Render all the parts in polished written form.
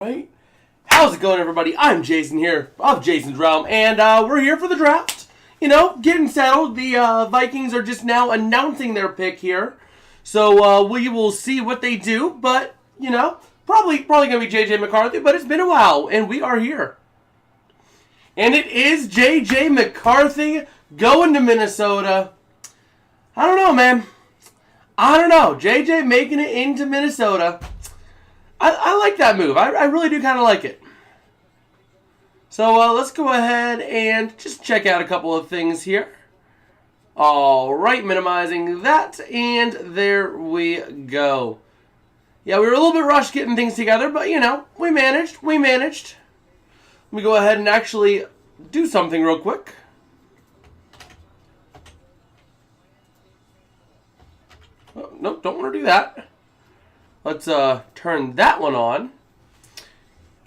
Right? How's it going, everybody? I'm Jason here of Jason's Realm, and we're here for the draft. You know, getting settled. The Vikings are just now announcing their pick here, so we will see what they do. But you know, probably gonna be JJ McCarthy. But it's been a while, and we are here. And it is JJ McCarthy going to Minnesota. I don't know, man. I don't know. JJ making it into Minnesota. I like that move. I really do kind of like it. So let's go ahead and just check out a couple of things here. All right, minimizing that, and there we go. Yeah, we were a little bit rushed getting things together, but you know, we managed. Let me go ahead and actually do something real quick. Oh, nope, don't want to do that. Let's turn that one on.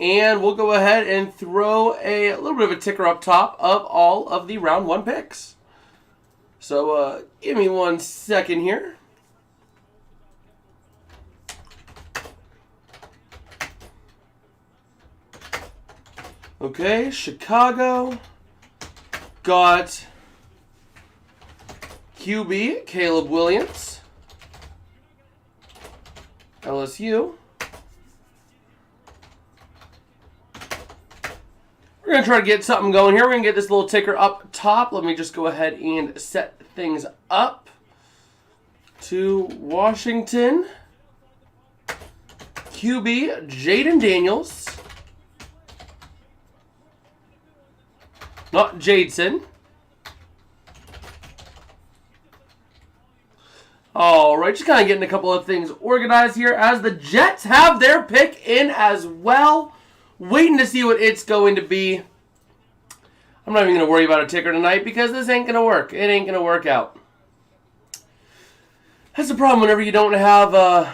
And we'll go ahead and throw a little bit of a ticker up top of all of the round one picks. So give me 1 second here. Okay, Chicago got QB, Caleb Williams. LSU. We're going to try to get something going here. We're going to get this little ticker up top. Let me just go ahead and set things up. To Washington. QB, Jaden Daniels. Not Jadeson. Alright, just kind of getting a couple of things organized here as the Jets have their pick in as well. Waiting to see what it's going to be. I'm not even going to worry about a ticker tonight because this ain't going to work. It ain't going to work out. That's the problem whenever you don't have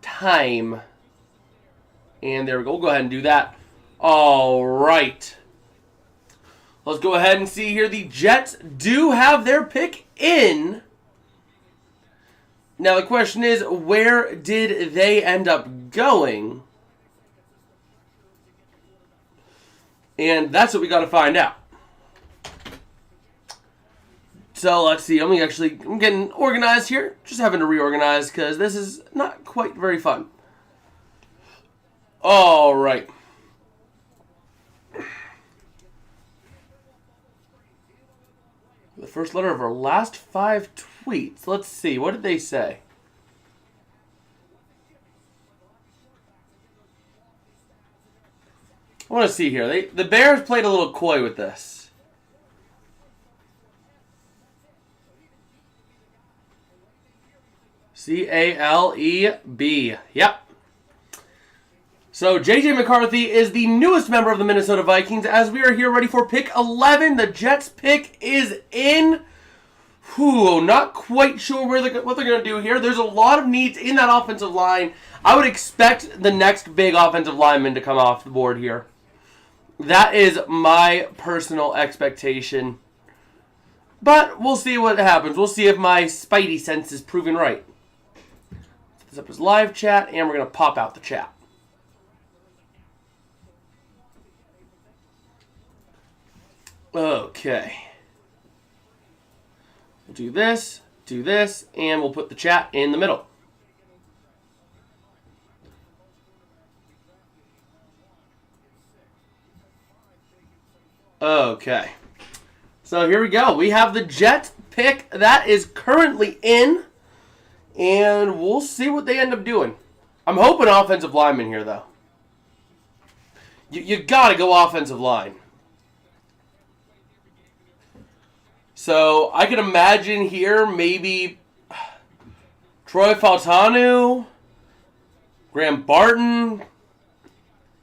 time. And there we go. We'll go ahead and do that. Alright. Let's go ahead and see here. The Jets do have their pick in. Now the question is, where did they end up going? And that's what we got to find out. So let's see. I'm getting organized here. Just having to reorganize because this is not quite very fun. All right. The first letter of our last 5 tweets. Let's see. What did they say? I want to see here. The Bears played a little coy with this. Caleb. Yep. So, JJ McCarthy is the newest member of the Minnesota Vikings as we are here ready for pick 11. The Jets pick is in. Not quite sure what they're going to do here. There's a lot of needs in that offensive line. I would expect the next big offensive lineman to come off the board here. That is my personal expectation. But we'll see what happens. We'll see if my spidey sense is proven right. Set this up as live chat, and we're going to pop out the chat. Okay. We'll do this, and we'll put the chat in the middle. Okay. So here we go. We have the Jets pick that is currently in, and we'll see what they end up doing. I'm hoping offensive lineman here, though. You got to go offensive line. So I could imagine here maybe Troy Fautanu, Graham Barton.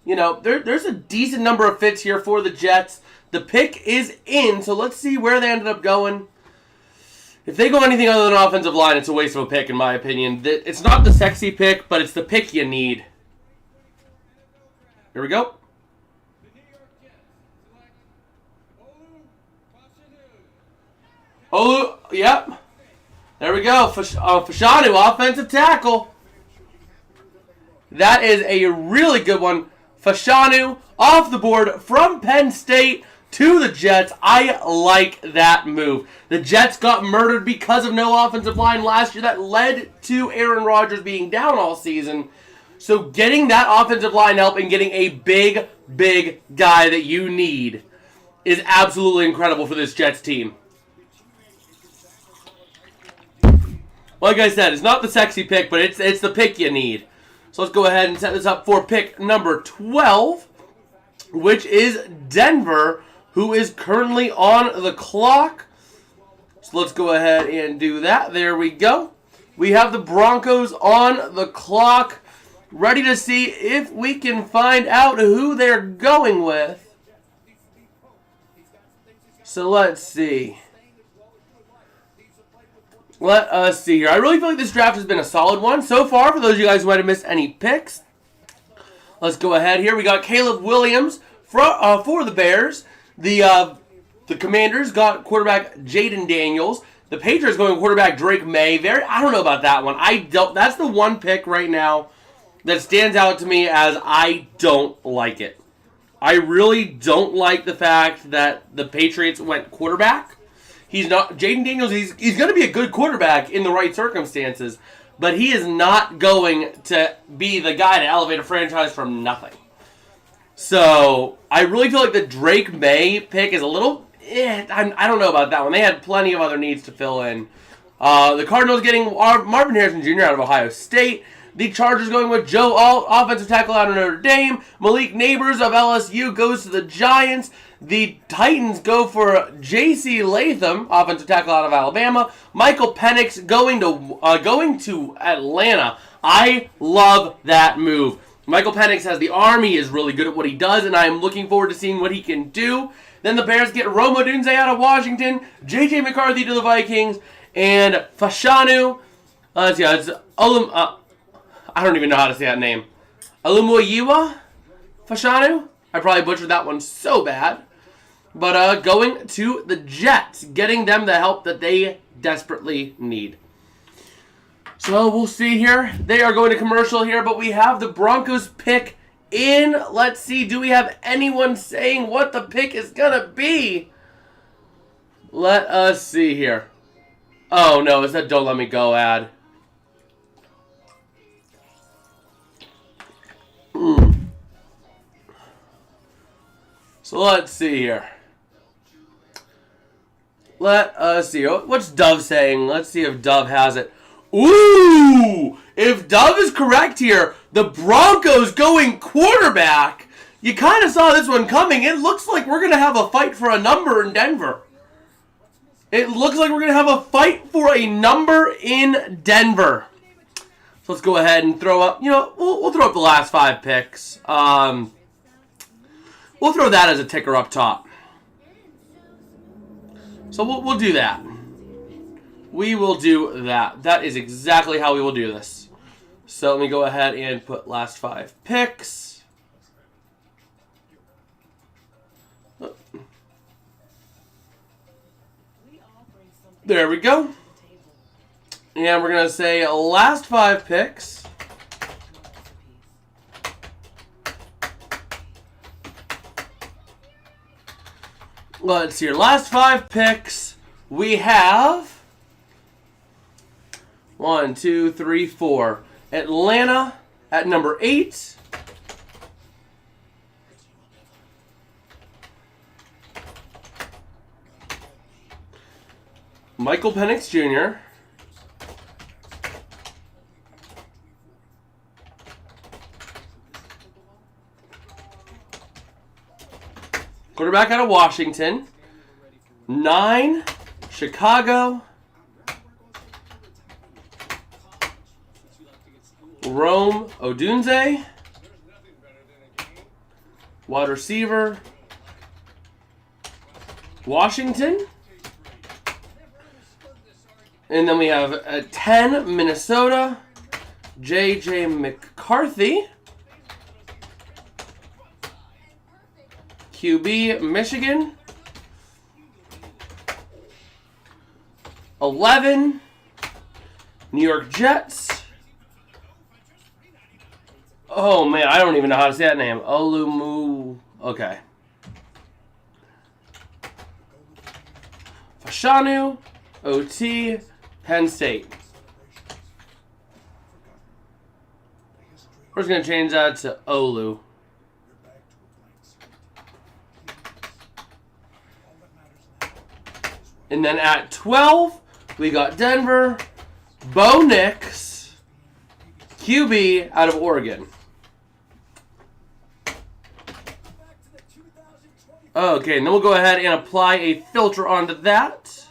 You know, there's a decent number of fits here for the Jets. The pick is in, so let's see where they ended up going. If they go anything other than offensive line, it's a waste of a pick, in my opinion. It's not the sexy pick, but it's the pick you need. Here we go. Olu, yep. There we go. Fashanu, offensive tackle. That is a really good one Fashanu off the board from Penn State to the Jets. I like that move. The Jets got murdered because of no offensive line last year. That led to Aaron Rodgers being down all season. So getting that offensive line help and getting a big, big guy that you need is absolutely incredible for this Jets team. Like I said, it's not the sexy pick, but it's the pick you need. So let's go ahead and set this up for pick number 12, which is Denver, who is currently on the clock. So let's go ahead and do that. There we go. We have the Broncos on the clock, ready to see if we can find out who they're going with. So let's see. Let us see here. I really feel like this draft has been a solid one so far for those of you guys who might have missed any picks. Let's go ahead here. We got Caleb Williams for the Bears. The Commanders got quarterback Jaden Daniels. The Patriots going quarterback Drake May. I don't know about that one. That's the one pick right now that stands out to me as I don't like it. I really don't like the fact that the Patriots went quarterback. He's not Jaden Daniels. He's going to be a good quarterback in the right circumstances, but he is not going to be the guy to elevate a franchise from nothing. So I really feel like the Drake May pick is a little. I don't know about that one. They had plenty of other needs to fill in. The Cardinals getting Marvin Harrison Jr. out of Ohio State. The Chargers going with Joe Alt, offensive tackle out of Notre Dame. Malik Neighbors of LSU goes to the Giants. The Titans go for J.C. Latham, offensive tackle out of Alabama. Michael Penix going to Atlanta. I love that move. Michael Penix has the arm. He is really good at what he does, and I am looking forward to seeing what he can do. Then the Bears get Rome Odunze out of Washington. J.J. McCarthy to the Vikings. And Fashanu. Let's see. It's I don't even know how to say that name. Alumuyiwa Fashanu? I probably butchered that one so bad. But going to the Jets, getting them the help that they desperately need. So we'll see here. They are going to commercial here, but we have the Broncos pick in. Let's see, do we have anyone saying what the pick is going to be? Let us see here. Oh no, it's that Don't Let Me Go ad. So let's see here. Let us see. What's Dove saying? Let's see if Dove has it. Ooh! If Dove is correct here, the Broncos going quarterback. You kind of saw this one coming. It looks like we're going to have a fight for a number in Denver. It looks like we're going to have a fight for a number in Denver. So let's go ahead and throw up, we'll throw up the last 5 picks. We'll throw that as a ticker up top. So we'll do that. We will do that. That is exactly how we will do this. So let me go ahead and put last 5 picks. There we go. And we're going to say last 5 picks. Let's see here. Last 5 picks. We have 1, 2, 3, 4. Atlanta at number 8. Michael Penix Jr. Quarterback out of Washington. 9, Chicago. Rome Odunze. Wide receiver. Washington. And then we have 10, Minnesota. J.J. McCarthy. QB, Michigan. 11, New York Jets. Oh, man, I don't even know how to say that name. Olumu. Okay. Fashanu, OT, Penn State. We're just going to change that to Olu. And then at 12, we got Denver, Bo Nix, QB out of Oregon. Okay, and then we'll go ahead and apply a filter onto that.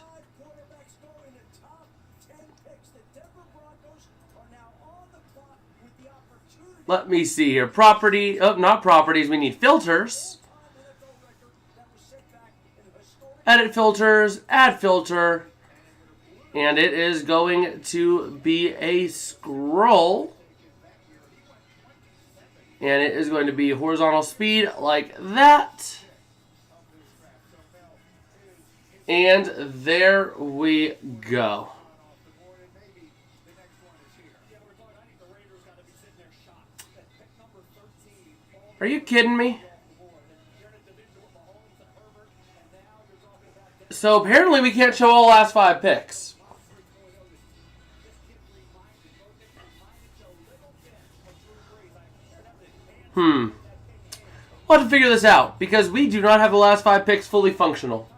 Let me see here. Property. Oh, not properties. We need filters. Edit filters. Add filter. And it is going to be a scroll. And it is going to be horizontal speed like that. And there we go. Are you kidding me? So apparently we can't show all last 5 picks. We'll have to figure this out because we do not have the last 5 picks fully functional.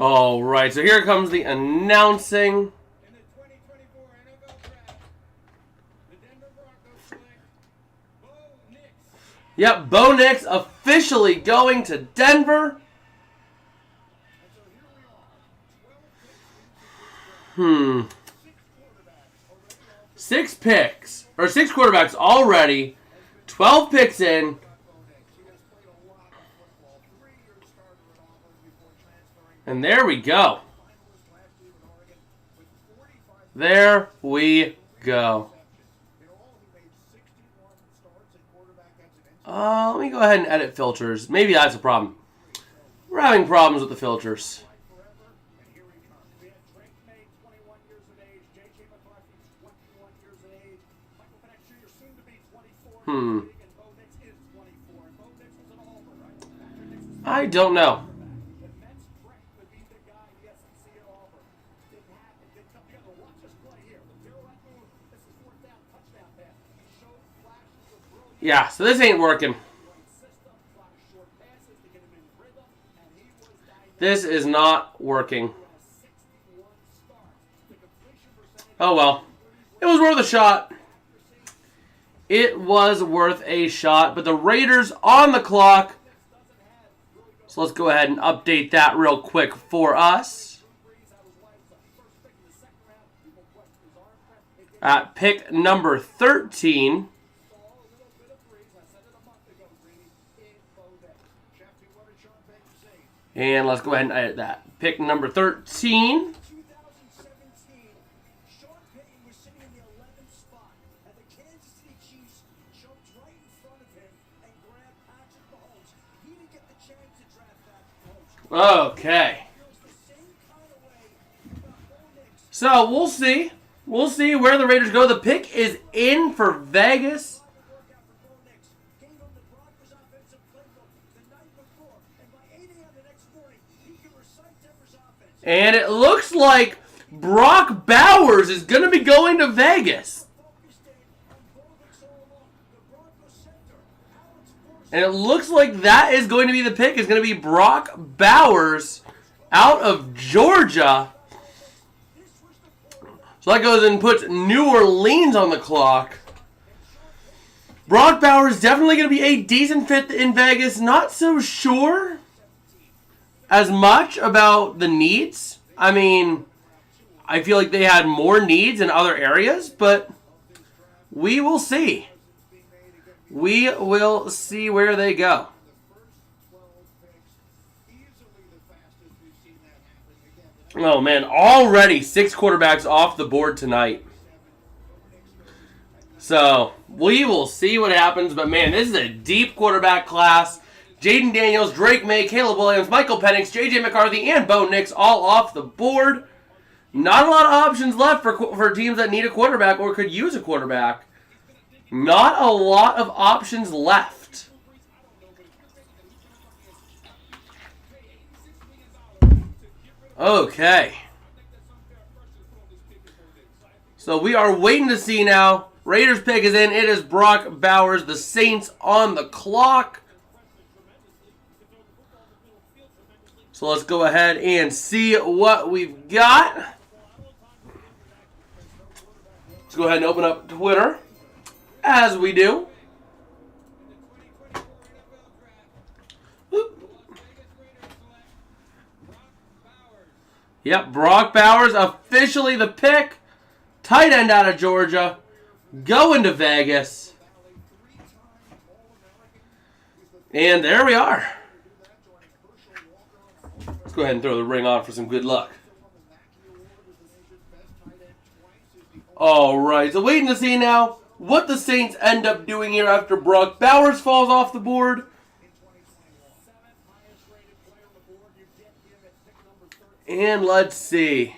All right, so here comes the announcing. Yep, Bo Nix officially going to Denver. 6 picks, or 6 quarterbacks already. 12 picks in. And there we go. There we go. Let me go ahead and edit filters. Maybe that's a problem. We're having problems with the filters. I don't know. Yeah, so this ain't working. This is not working. Oh well. It was worth a shot. It was worth a shot, but the Raiders on the clock. So let's go ahead and update that real quick for us. At pick number 13. And let's go ahead and edit that. Pick number 13. Okay. So we'll see. We'll see where the Raiders go. The pick is in for Vegas. And it looks like Brock Bowers is going to be going to Vegas. And it looks like that is going to be the pick. It's going to be Brock Bowers out of Georgia. So that goes and puts New Orleans on the clock. Brock Bowers definitely going to be a decent fit in Vegas. Not so sure as much about the needs. I mean, I feel like they had more needs in other areas, but we will see. We will see where they go. Oh, man, already 6 quarterbacks off the board tonight. So, we will see what happens. But, man, this is a deep quarterback class. Jayden Daniels, Drake May, Caleb Williams, Michael Penix, J.J. McCarthy, and Bo Nix all off the board. Not a lot of options left for teams that need a quarterback or could use a quarterback. Not a lot of options left. Okay. So we are waiting to see now. Raiders pick is in. It is Brock Bowers. The Saints on the clock. So let's go ahead and see what we've got. Let's go ahead and open up Twitter, as we do. Yep, Brock Bowers officially the pick. Tight end out of Georgia. Going to Vegas. And there we are. Let's go ahead and throw the ring on for some good luck. Alright, so waiting to see now what the Saints end up doing here after Brock Bowers falls off the board. And let's see.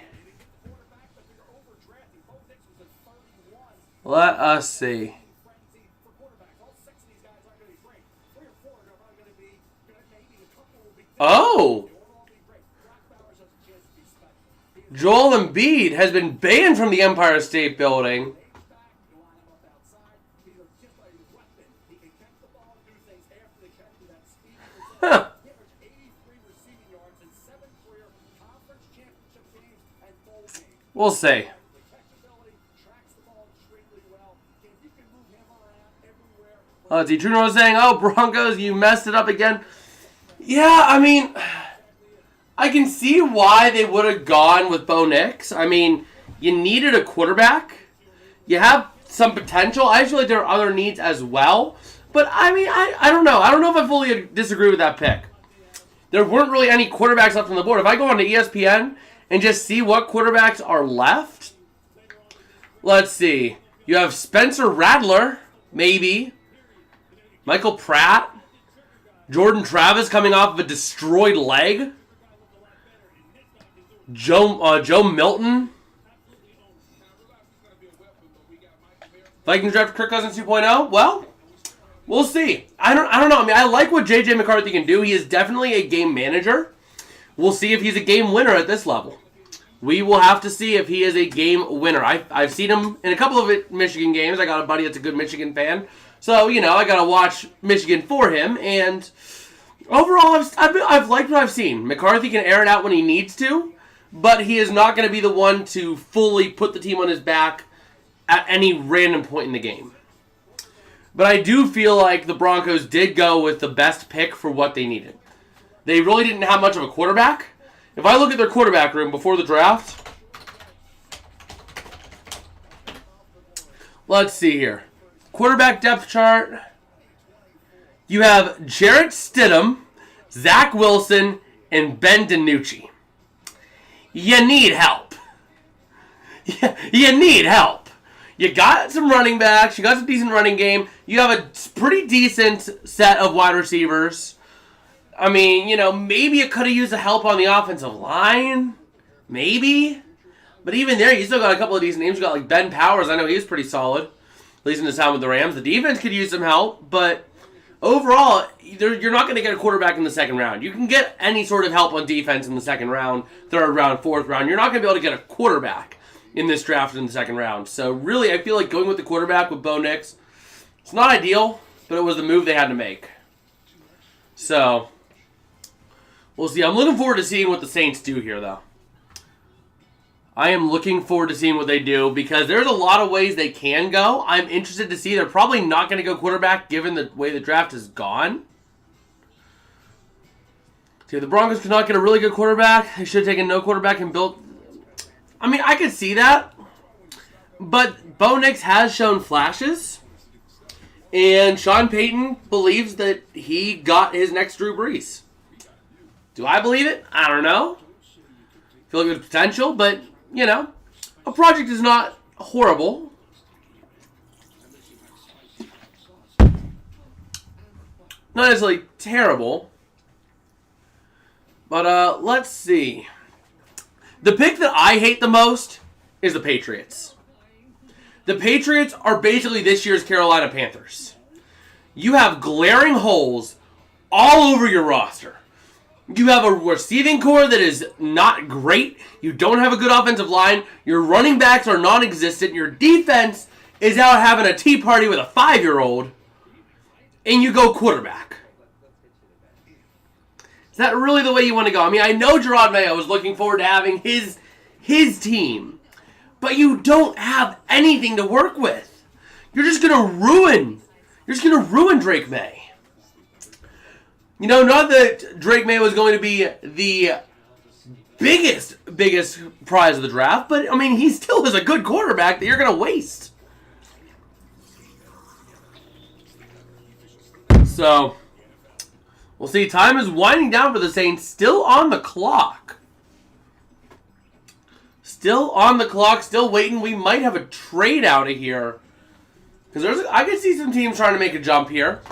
Let us see. Oh! Joel Embiid has been banned from the Empire State Building. Huh. We'll see. Let's see. Truno was saying, oh, Broncos, you messed it up again. Yeah, I mean, I can see why they would have gone with Bo Nix. I mean, you needed a quarterback. You have some potential. I feel like there are other needs as well. But, I mean, I don't know. I don't know if I fully disagree with that pick. There weren't really any quarterbacks left on the board. If I go on to ESPN and just see what quarterbacks are left, let's see. You have Spencer Rattler, maybe. Michael Pratt. Jordan Travis coming off of a destroyed leg. Joe Milton. Vikings draft Kirk Cousins 2.0. Well, we'll see. I don't know. I mean, I like what J.J. McCarthy can do. He is definitely a game manager. We'll see if he's a game winner at this level. We will have to see if he is a game winner. I've seen him in a couple of Michigan games. I got a buddy that's a good Michigan fan. So, you know, I got to watch Michigan for him. And overall, I've liked what I've seen. McCarthy can air it out when he needs to. But he is not going to be the one to fully put the team on his back at any random point in the game. But I do feel like the Broncos did go with the best pick for what they needed. They really didn't have much of a quarterback. If I look at their quarterback room before the draft, let's see here. Quarterback depth chart. You have Jarrett Stidham, Zach Wilson, and Ben DiNucci. You need help. You need help. You got some running backs. You got some decent running game. You have a pretty decent set of wide receivers. I mean, you know, maybe you could have used the help on the offensive line. Maybe. But even there, you still got a couple of decent names. You got like Ben Powers. I know he was pretty solid. At least in his time with the Rams. The defense could use some help. But overall, you're not going to get a quarterback in the second round. You can get any sort of help on defense in the second round, third round, fourth round. You're not going to be able to get a quarterback in this draft in the second round. So really, I feel like going with the quarterback with Bo Nix, it's not ideal, but it was the move they had to make. So we'll see. I'm looking forward to seeing what the Saints do here, though. I am looking forward to seeing what they do because there's a lot of ways they can go. I'm interested to see. They're probably not going to go quarterback given the way the draft has gone. See, if the Broncos could not get a really good quarterback, they should have taken no quarterback and built. I mean, I could see that. But Bo Nix has shown flashes. And Sean Payton believes that he got his next Drew Brees. Do I believe it? I don't know. I feel like there's potential, but, you know, a project is not horrible. Not necessarily terrible. But let's see. The pick that I hate the most is the Patriots. The Patriots are basically this year's Carolina Panthers. You have glaring holes all over your roster. You have a receiving core that is not great. You don't have a good offensive line. Your running backs are non-existent. Your defense is out having a tea party with a 5-year-old. And you go quarterback. Is that really the way you want to go? I mean, I know Gerard Mayo was looking forward to having his team. But you don't have anything to work with. You're just going to ruin Drake May. You know, not that Drake May was going to be the biggest prize of the draft, but, I mean, he still is a good quarterback that you're going to waste. So, we'll see. Time is winding down for the Saints. Still on the clock. Still on the clock. Still waiting. We might have a trade out of here. Because I can see some teams trying to make a jump here.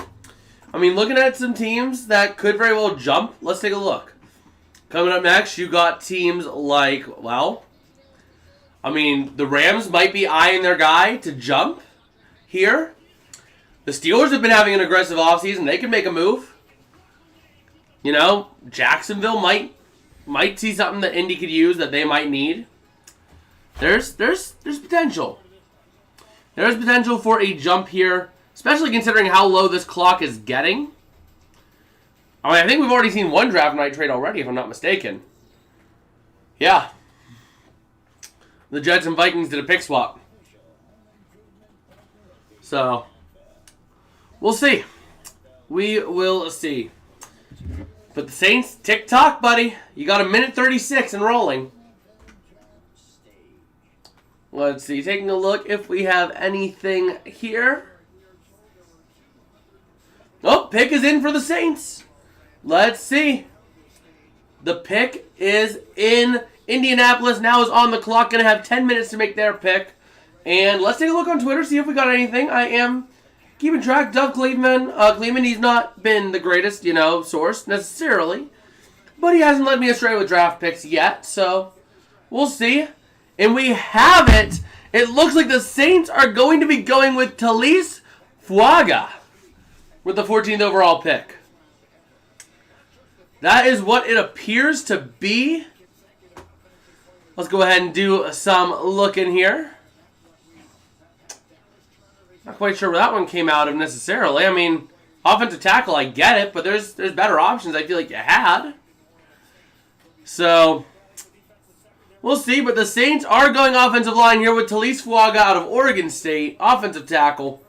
I mean, looking at some teams that could very well jump, let's take a look. Coming up next, you got teams like, well, I mean, the Rams might be eyeing their guy to jump here. The Steelers have been having an aggressive offseason. They can make a move. You know, Jacksonville might see something that Indy could use that they might need. There's potential. There's potential for a jump here. Especially considering how low this clock is getting. I mean, I think we've already seen one draft night trade already, if I'm not mistaken. Yeah. The Jets and Vikings did a pick swap. So, we'll see. We will see. But the Saints, tick-tock, buddy. You got a minute 36 and rolling. Let's see. Taking a look if we have anything here. Oh, pick is in for the Saints. Let's see. The pick is in. Indianapolis now is on the clock. Going to have 10 minutes to make their pick. And let's take a look on Twitter, see if we got anything. I am keeping track. Doug Kleeman, he's not been the greatest, source necessarily. But he hasn't led me astray with draft picks yet. So, we'll see. And we have it. It looks like the Saints are going to be going with Taliese Fuaga with the 14th overall pick. That is what it appears to be. Let's go ahead and do some looking here. Not quite sure where that one came out of necessarily. I mean, offensive tackle, I get it, but there's better options I feel like you had. So, we'll see, but the Saints are going offensive line here with Taliese Fuaga out of Oregon State, offensive tackle.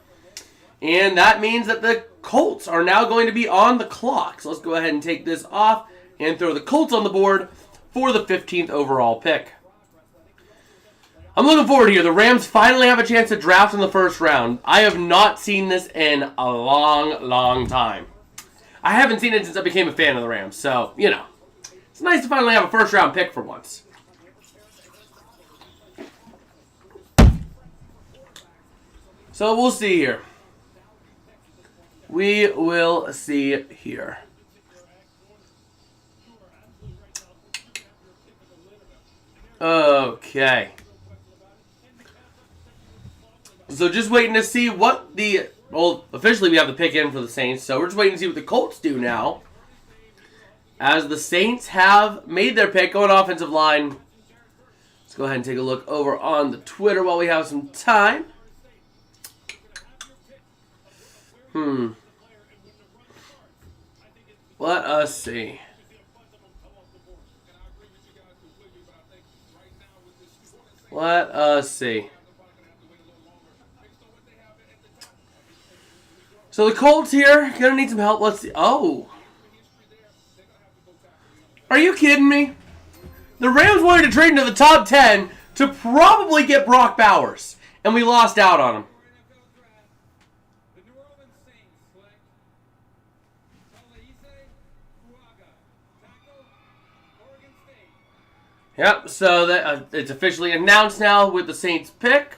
And that means that the Colts are now going to be on the clock. So let's go ahead and take this off and throw the Colts on the board for the 15th overall pick. I'm looking forward here. The Rams finally have a chance to draft in the first round. I have not seen this in a long, long time. I haven't seen it since I became a fan of the Rams. So, it's nice to finally have a first round pick for once. So we'll see here. We will see here. Okay. So just waiting to see what officially we have the pick in for the Saints, so we're just waiting to see what the Colts do now. As the Saints have made their pick on offensive line. Let's go ahead and take a look over on the Twitter while we have some time. Let us see. Let us see. So the Colts here, gonna need some help. Let's see. Oh. Are you kidding me? The Rams wanted to trade into the top 10 to probably get Brock Bowers. And we lost out on him. Yep, so that it's officially announced now with the Saints pick.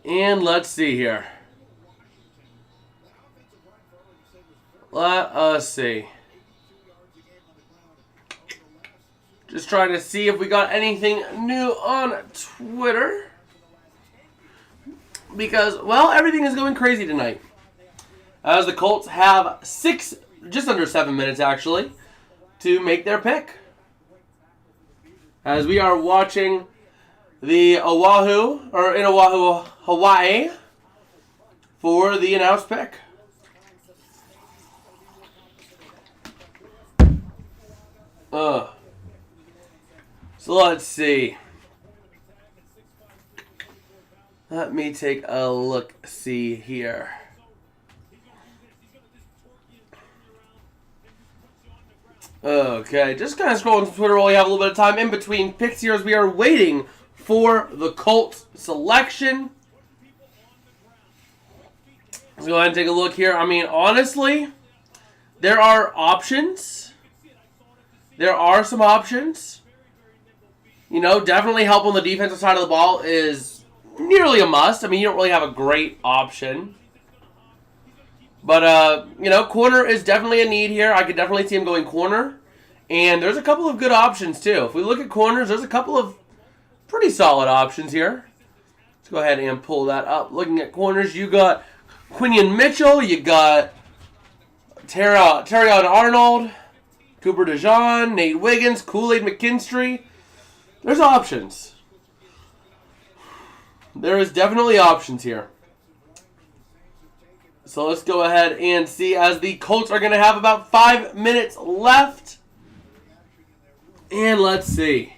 And let's see here. Let us see. Just trying to see if we got anything new on Twitter. Because, well, everything is going crazy tonight. As the Colts have just under 7 minutes actually, to make their pick. As we are watching the Oahu, Hawaii, for the announced pick. So let's see. Let me take a look-see here. Okay, just kind of scrolling through Twitter while we have a little bit of time in between picks here as we are waiting for the Colts selection. Let's go ahead and take a look here. I mean, honestly, there are options. There are some options. You know, definitely help on the defensive side of the ball is nearly a must. I mean, you don't really have a great option. But, you know, corner is definitely a need here. I could definitely see him going corner. And there's a couple of good options, too. If we look at corners, there's a couple of pretty solid options here. Let's go ahead and pull that up. Looking at corners, you got Quinion Mitchell. You got Terrion Arnold, Cooper DeJean, Nate Wiggins, Kool-Aid McKinstry. There's options. There is definitely options here. So let's go ahead and see as the Colts are going to have about 5 minutes left. And let's see.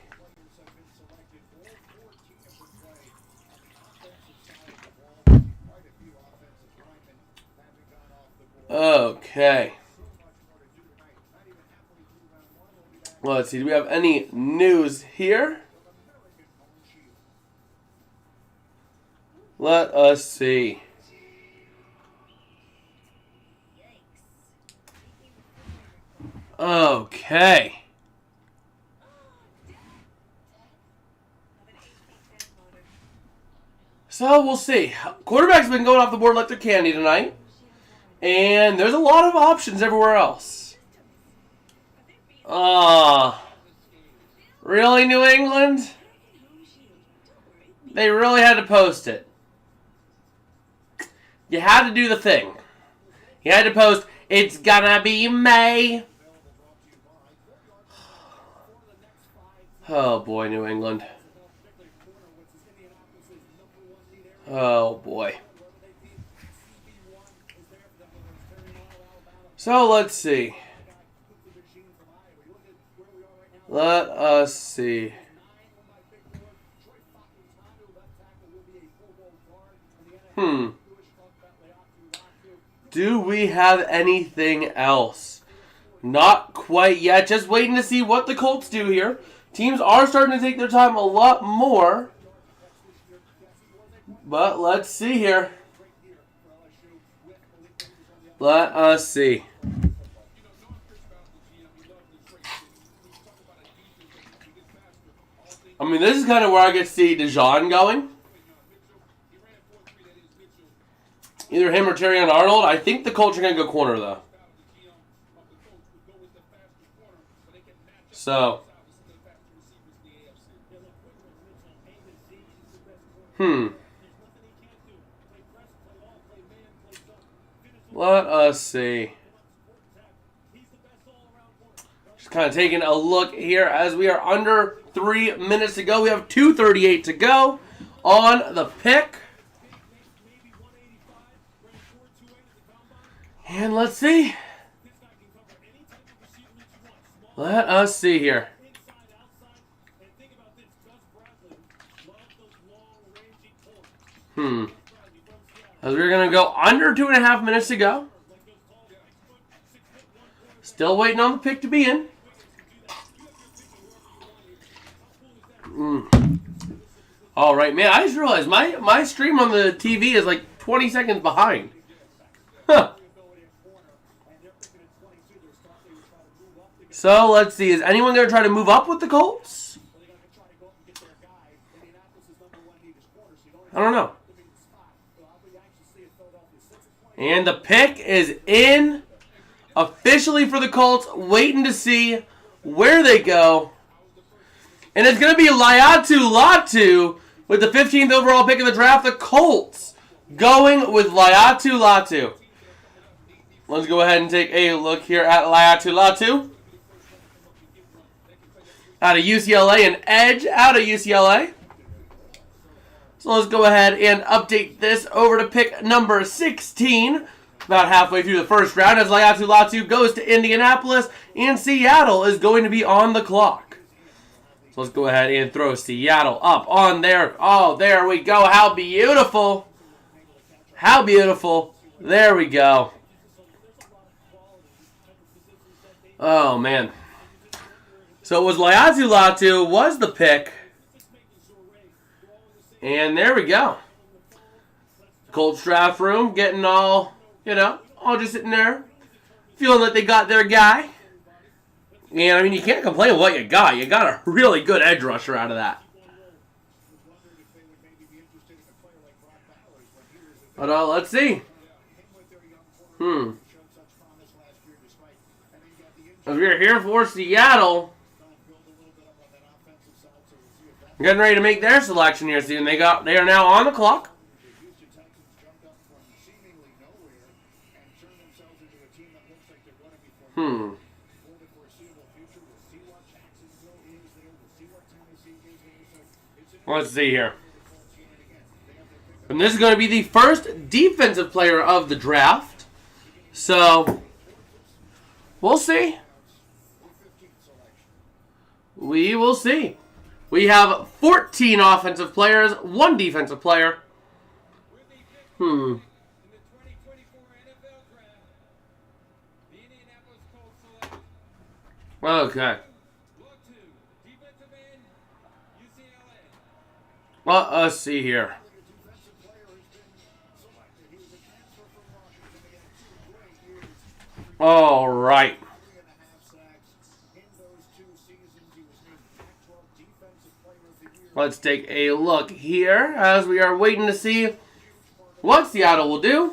Okay. Let's see. Do we have any news here? Let us see. Okay. So we'll see. Quarterback's been going off the board like they're candy tonight. And there's a lot of options everywhere else. Really, New England? They really had to post it. You had to do the thing. You had to post, it's gonna be May. Oh boy, New England. Oh boy. So let's see. Let us see. Do we have anything else? Not quite yet. Just waiting to see what the Colts do here. Teams are starting to take their time a lot more. But let's see here. Let us see. I mean, this is kind of where I get to see DeJean going. Either him or Terrion Arnold. I think the Colts are going to go corner, though. So. Let us see. Just kind of taking a look here as we are under 3 minutes to go. We have 2:38 to go on the pick. And let's see. Let us see here. As we're going to go under 2.5 minutes to go. Still waiting on the pick to be in. All right, man. I just realized my stream on the TV is like 20 seconds behind. Huh. So, let's see. Is anyone going to try to move up with the Colts? I don't know. And the pick is in. officially for the Colts, waiting to see where they go. And it's going to be Laiatu Latu with the 15th overall pick in the draft. The Colts going with Laiatu Latu. Let's go ahead and take a look here at Laiatu Latu. Out of UCLA, an edge out of UCLA. So let's go ahead and update this over to pick number 16. About halfway through the first round as Laiatu Latu goes to Indianapolis, and Seattle is going to be on the clock. So let's go ahead and throw Seattle up on there. Oh, there we go. How beautiful. How beautiful. There we go. Oh, man. So it was Laiatu Latu was the pick. And there we go. Colts draft room getting all, all just sitting there. Feeling like they got their guy. And, I mean, you can't complain with what you got. You got a really good edge rusher out of that. But let's see. As we're here for Seattle. Getting ready to make their selection here soon. They are now on the clock. Let's see here. And this is going to be the first defensive player of the draft. So, we'll see. We will see. We have 14 offensive players, 1 defensive player. Okay. Well, let's see here. All right. Let's take a look here as we are waiting to see what Seattle will do.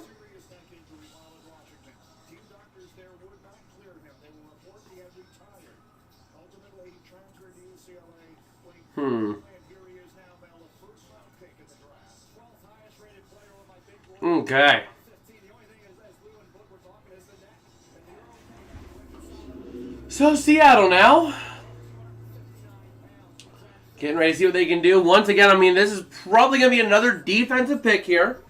Okay. So Seattle now. Getting ready to see what they can do. Once again, I mean, this is probably going to be another defensive pick here.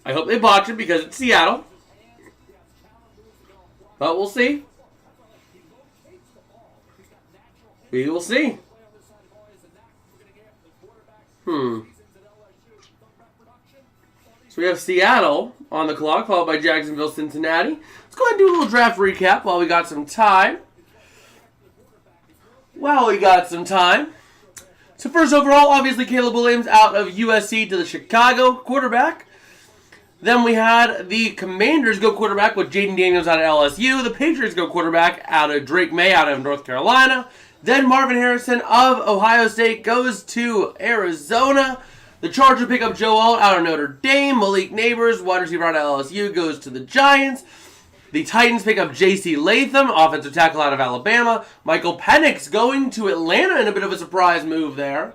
I hope they botch it because it's Seattle. But we'll see. We will see. So we have Seattle on the clock, followed by Jacksonville, Cincinnati. Let's go ahead and do a little draft recap while we got some time. So first overall, obviously Caleb Williams out of USC to the Chicago quarterback. Then we had the Commanders go quarterback with Jaden Daniels out of LSU. The Patriots go quarterback out of Drake May out of North Carolina. Then Marvin Harrison of Ohio State goes to Arizona. The Chargers pick up Joe Alt out of Notre Dame. Malik Neighbors, wide receiver out of LSU, goes to the Giants. The Titans pick up J.C. Latham, offensive tackle out of Alabama. Michael Penix going to Atlanta in a bit of a surprise move there.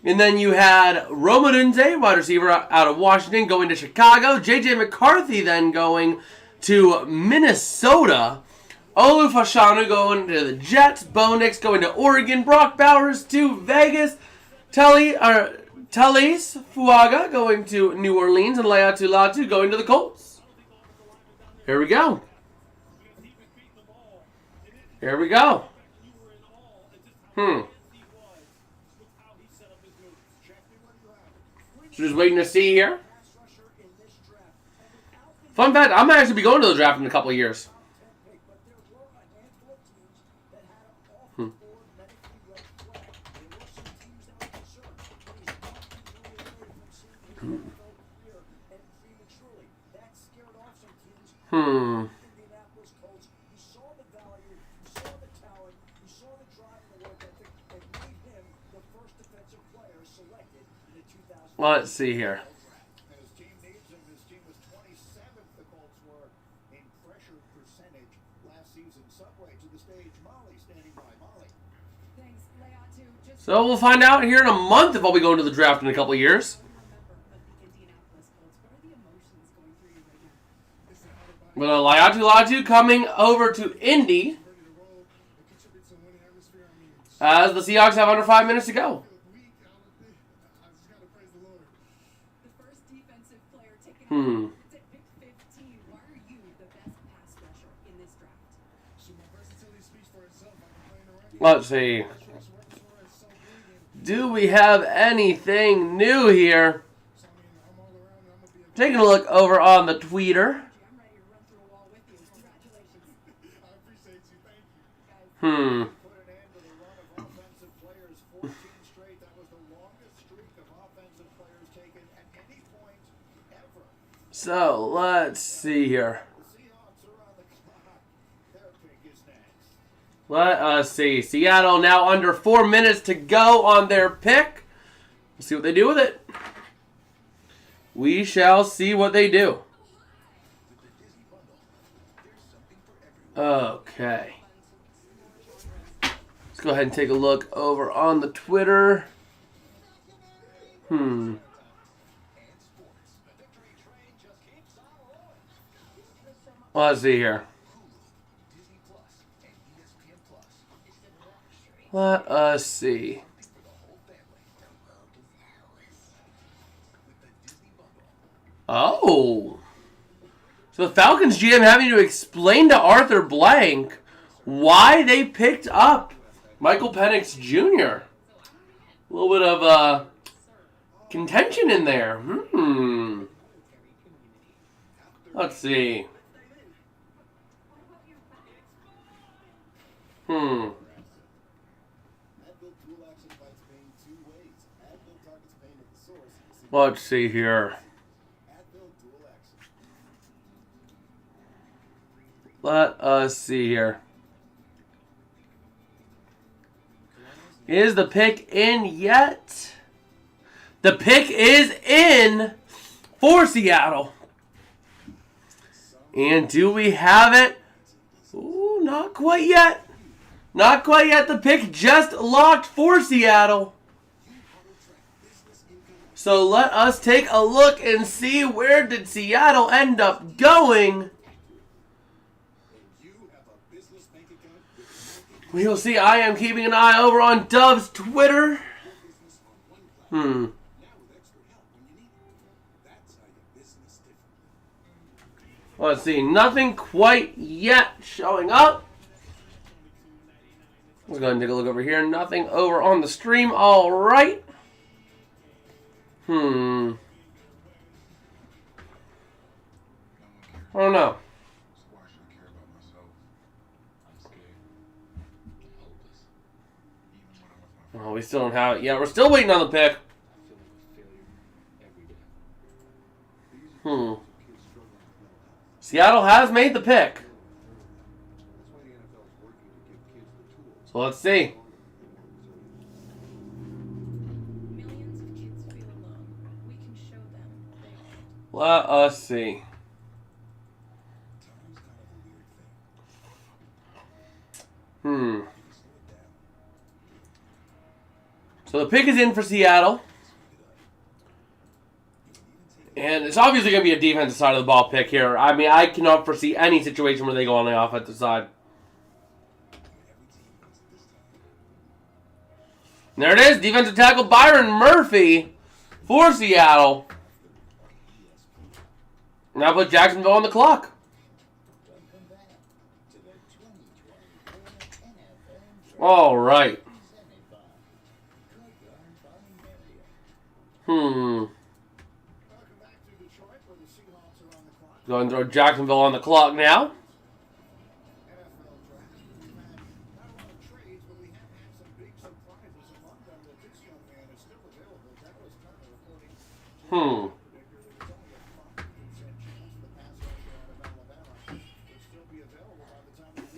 And then you had Rome Odunze, wide receiver out of Washington, going to Chicago. J.J. McCarthy then going to Minnesota. Olu Fashanu going to the Jets. Bo Nix going to Oregon. Brock Bowers to Vegas. Talise Fuaga going to New Orleans. And Laiatu Latu going to the Colts. Here we go. Here we go. So just waiting to see here. Fun fact, I might actually be going to the draft in a couple of years. Let's see here. So we'll find out here in a month if I'll be going to the draft in a couple of years. With Laiatu coming over to Indy as the Seahawks have under 5 minutes to go. Let's see. Do we have anything new here? Taking a look over on the Twitter. So, let's see here. Let us see. Seattle now under 4 minutes to go on their pick. We'll see what they do with it. We shall see what they do. Okay. Let's go ahead and take a look over on the Twitter. Let's see here. Let us see. Oh. So the Falcons GM having to explain to Arthur Blank why they picked up Michael Penix Jr. A little bit of contention in there. Let's see. Let's see here. Let us see here. Is the pick in yet? The pick is in for Seattle. And do we have it? Ooh, not quite yet. Not quite yet. The pick just locked for Seattle. So let us take a look and see where did Seattle end up going. We will see. I am keeping an eye over on Dove's Twitter. Let's see. Nothing quite yet showing up. Let's go ahead and take a look over here. Nothing over on the stream. All right. I don't know. Oh, we still don't have it yet. We're still waiting on the pick. Seattle has made the pick. So let's see. Let us see. So the pick is in for Seattle. And it's obviously going to be a defensive side of the ball pick here. I mean, I cannot foresee any situation where they go on the offensive side. And there it is. Defensive tackle Byron Murphy for Seattle. Now put Jacksonville on the clock. All right. Go ahead and throw Jacksonville on the clock now.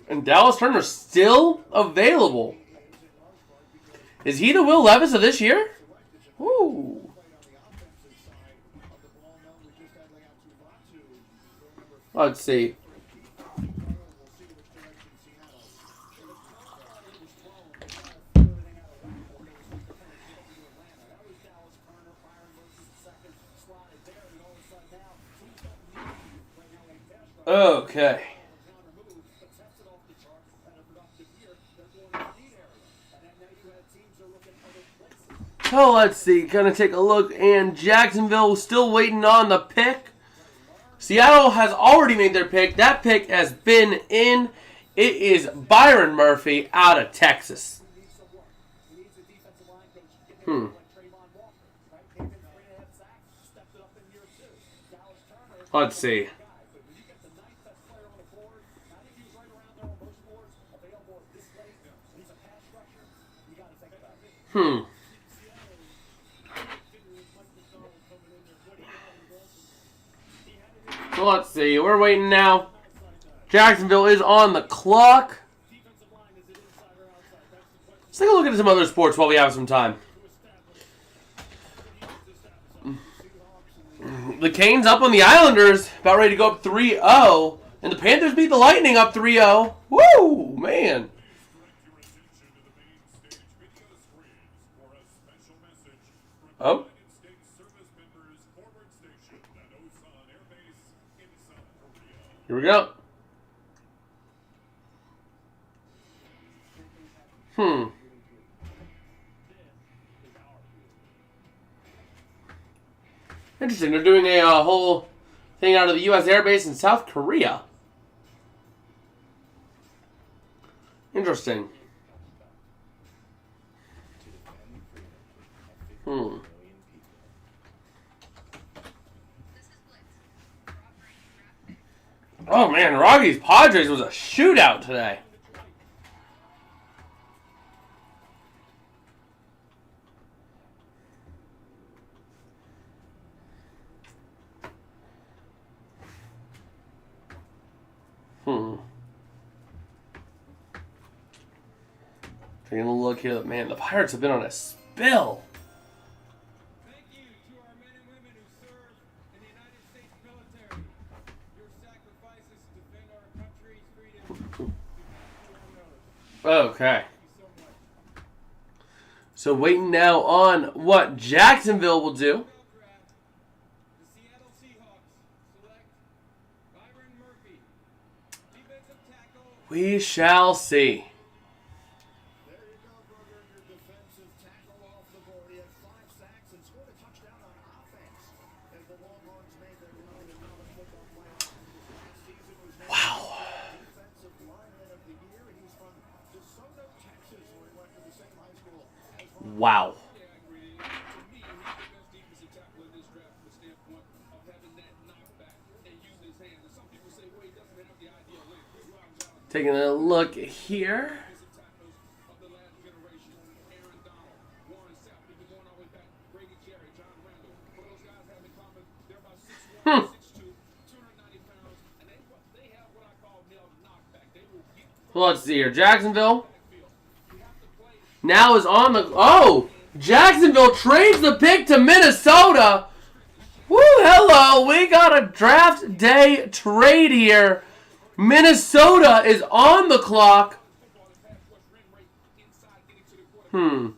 And Dallas Turner still available. Is he the Will Levis of this year? Ooh. Let's see. Okay. So let's see. Gonna take a look, and Jacksonville still waiting on the pick. Seattle has already made their pick. That pick has been in. It is Byron Murphy out of Texas. Let's see. So let's see. We're waiting now. Jacksonville is on the clock. Let's take a look at some other sports while we have some time. The Canes up on the Islanders, about ready to go up 3-0. And the Panthers beat the Lightning up 3-0. Woo, man. Oh. Here we go. Interesting. They're doing a whole thing out of the U.S. Air Base in South Korea. Interesting. Oh man, Rockies Padres was a shootout today. Taking a look here, man, the Pirates have been on a spill. Thank you to our men and women who serve in the United States military. Your sacrifices to defend our country's freedom. Okay. So waiting now on what Jacksonville will do. The Seattle Seahawks select Byron Murphy, defensive tackle. We shall see. There you go, Burger. Your defensive tackle off the board. He had 5 sacks and scored a touchdown on offense as the Longhorns made their run in college football playoffs. Last season was named Defensive Lineman of the Year, and he's from DeSoto, Texas, where he went to the same high school as Wow. Yeah, I agree. To me, he's the best defensive tackle in this draft from the standpoint of having that knockback and using his hands. And some people say, well, he doesn't have the ideal length. He's rounds out. Taking a look here. Defensive tackles of the last generation. Aaron Donald, Warren Sapp, even going all the way back. Brady Jerry, John Randall. What those guys have in common, they're about 6'1", 6'2", 290 pounds, and they have what I call nailed knockback. They will get Let's see here. Jacksonville backfield. You have to play. now is on the... Oh! Jacksonville trades the pick to Minnesota. Woo, hello. We got a draft day trade here. Minnesota is on the clock. Now his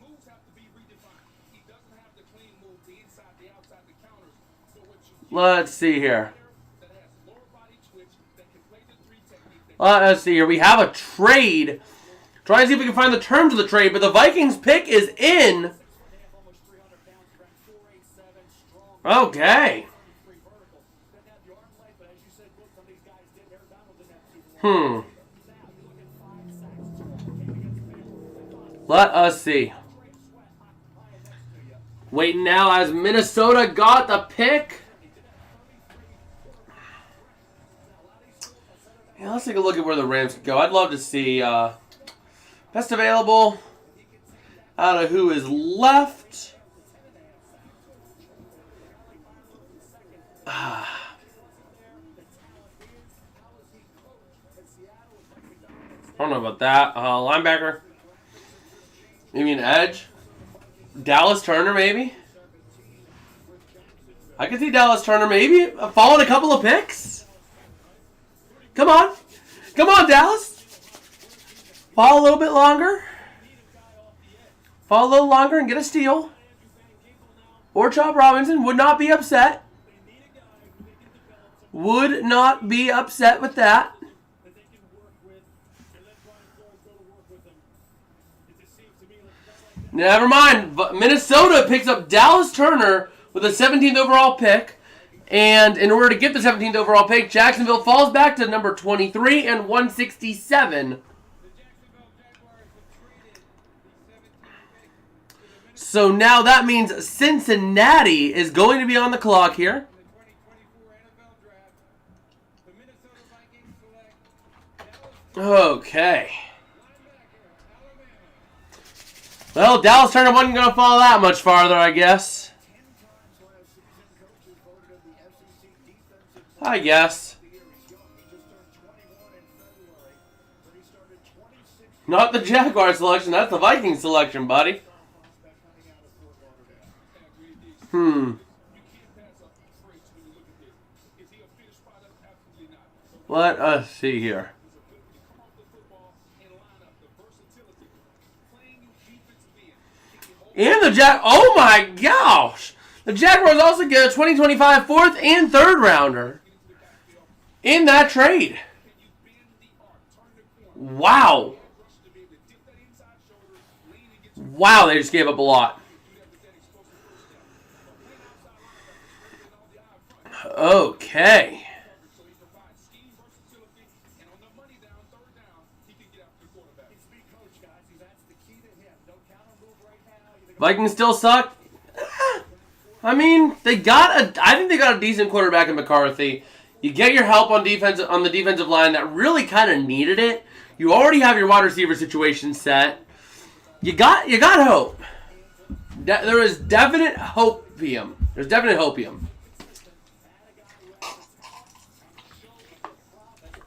moves have to be redefined. He doesn't have the clean move, the inside, the outside, the counters. So what you Let's see here. that has lower body twitch, that can play the 3 technique, Let's see here. We have a trade. Try and see if we can find the terms of the trade, but the Vikings pick is in. They have almost 300 pounds, around 4'8", 7", strong. Okay. 33 vertical. Doesn't have the arm length, but as you said, look, some of these guys did. Aaron Donald didn't have super long. Now, you look at 5 sacks. 2 came against Baylor. Let us see. Great sweat, lying next to you. Waiting now as Minnesota got the pick. Yeah, let's take a look at where the Rams could go. I'd love to see best available out of who is left. I don't know about that. Linebacker. You mean edge? Dallas Turner, maybe? I could see Dallas Turner maybe falling a couple of picks. Come on. Come on, Dallas. Fall a little bit longer. Fall a little longer and get a steal. Or Chop Robinson would not be upset. Would not be upset with that. that they can work with and let Brian Flores go to work with them. It just seems to me like that. Never mind. But Minnesota picks up Dallas Turner with a 17th overall pick. And in order to get the 17th overall pick, Jacksonville falls back to number 23 and 167. So now that means Cincinnati is going to be on the clock here. Okay. Well, Dallas Turner wasn't going to fall that much farther, I guess. 10 times last season, coaches voted him the SEC defensive I guess. player of the year. He's young. He just turned 21 in February, but he started 26 Not the Jaguar selection, that's the Vikings selection, buddy. prospect coming out of Fort Lauderdale. Hmm. You can't pass up traits when you look at this. Is he a finished product? Absolutely not. So Let us see here. his ability to come off the football and line up, the versatility, playing you defensive end. Can you hold And oh my gosh! The Jaguars also get a 2025 fourth and third rounder in that trade. Can you bend the arc, turn the corner, Wow. rush to be able to dip that inside shoulder, lean and get you Wow, they just gave up a lot. do that with that explosive first down. Playing outside linebacker, bringing on the eye front. Okay. So he provides scheme versatility, and on the money down, third down, he can get after the quarterback. He's big coach, guys. That's the key to him. No counter move right now. You Vikings still suck. I mean, I think they got a decent quarterback in McCarthy. You get your help on the defensive line that really kind of needed it. You already have your wide receiver situation set. You got hope. There is definite hopium. There's definite hopium.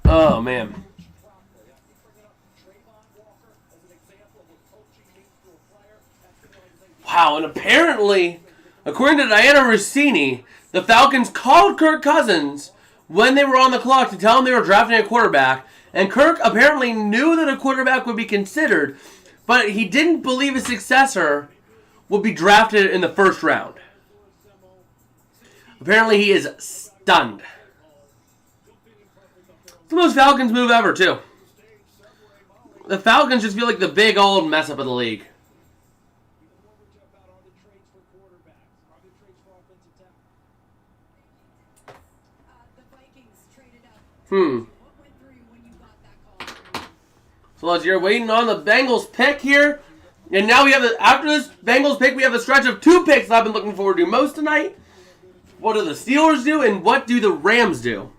Oh man. Wow, and apparently, according to Diana Rossini, the Falcons called Kirk Cousins when they were on the clock to tell him they were drafting a quarterback, and Kirk apparently knew that a quarterback would be considered, but he didn't believe his successor would be drafted in the first round. Apparently he is stunned. It's the most Falcons move ever, too. The Falcons just feel like the big old mess up of the league. The Vikings traded up. Hmm. What went through you when you got that call? So as you're waiting on the Bengals pick here, and now we have after this Bengals pick, we have a stretch of 2 picks I've been looking forward to most tonight. What do the Steelers do, and what do the Rams do?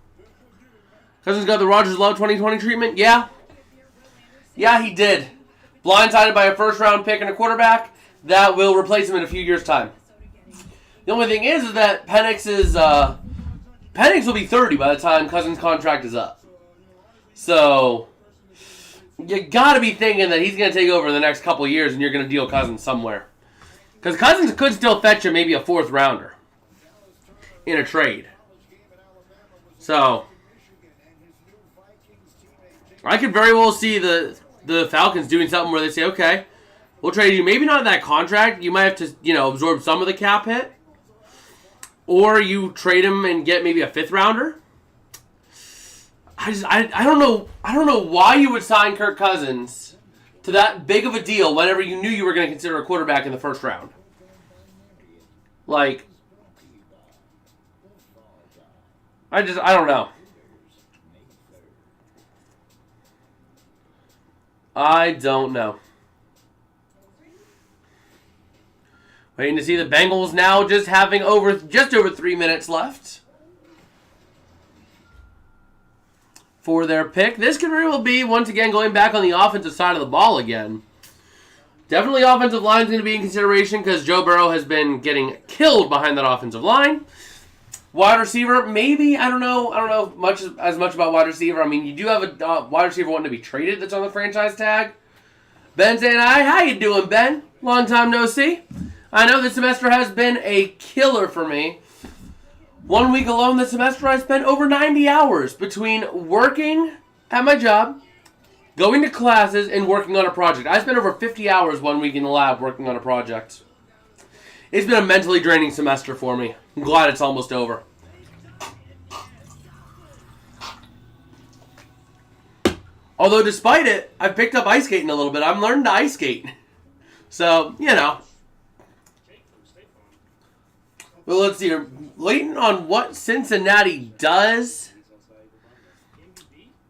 Cousins got the Rodgers Love 2020 treatment? Yeah. Yeah, he did. Blindsided by a first-round pick and a quarterback that will replace him in a few years' time. The only thing is that Penix will be 30 by the time Cousins' contract is up. So you got to be thinking that he's going to take over in the next couple of years, and you're going to deal Cousins somewhere. Because Cousins could still fetch you maybe a 4th rounder in a trade. So I could very well see the Falcons doing something where they say, okay, we'll trade you. Maybe not that contract. You might have to, absorb some of the cap hit. Or you trade him and get maybe a 5th rounder. I don't know. I don't know why you would sign Kirk Cousins to that big of a deal whenever you knew you were going to consider a quarterback in the first round. Like, I don't know. I don't know. Waiting to see the Bengals now just having just over 3 minutes left for their pick. This could very well be, once again, going back on the offensive side of the ball again. Definitely offensive line is going to be in consideration because Joe Burrow has been getting killed behind that offensive line. Wide receiver, maybe. I don't know as much about wide receiver. I mean, you do have a wide receiver wanting to be traded that's on the franchise tag. Ben saying hi. How you doing, Ben? Long time no see. I know this semester has been a killer for me. 1 week alone this semester, I spent over 90 hours between working at my job, going to classes, and working on a project. I spent over 50 hours 1 week in the lab working on a project. It's been a mentally draining semester for me. I'm glad it's almost over. Although, despite it, I've picked up ice skating a little bit. I'm learning to ice skate. So, you know. Well, let's see here. Waiting on what Cincinnati does.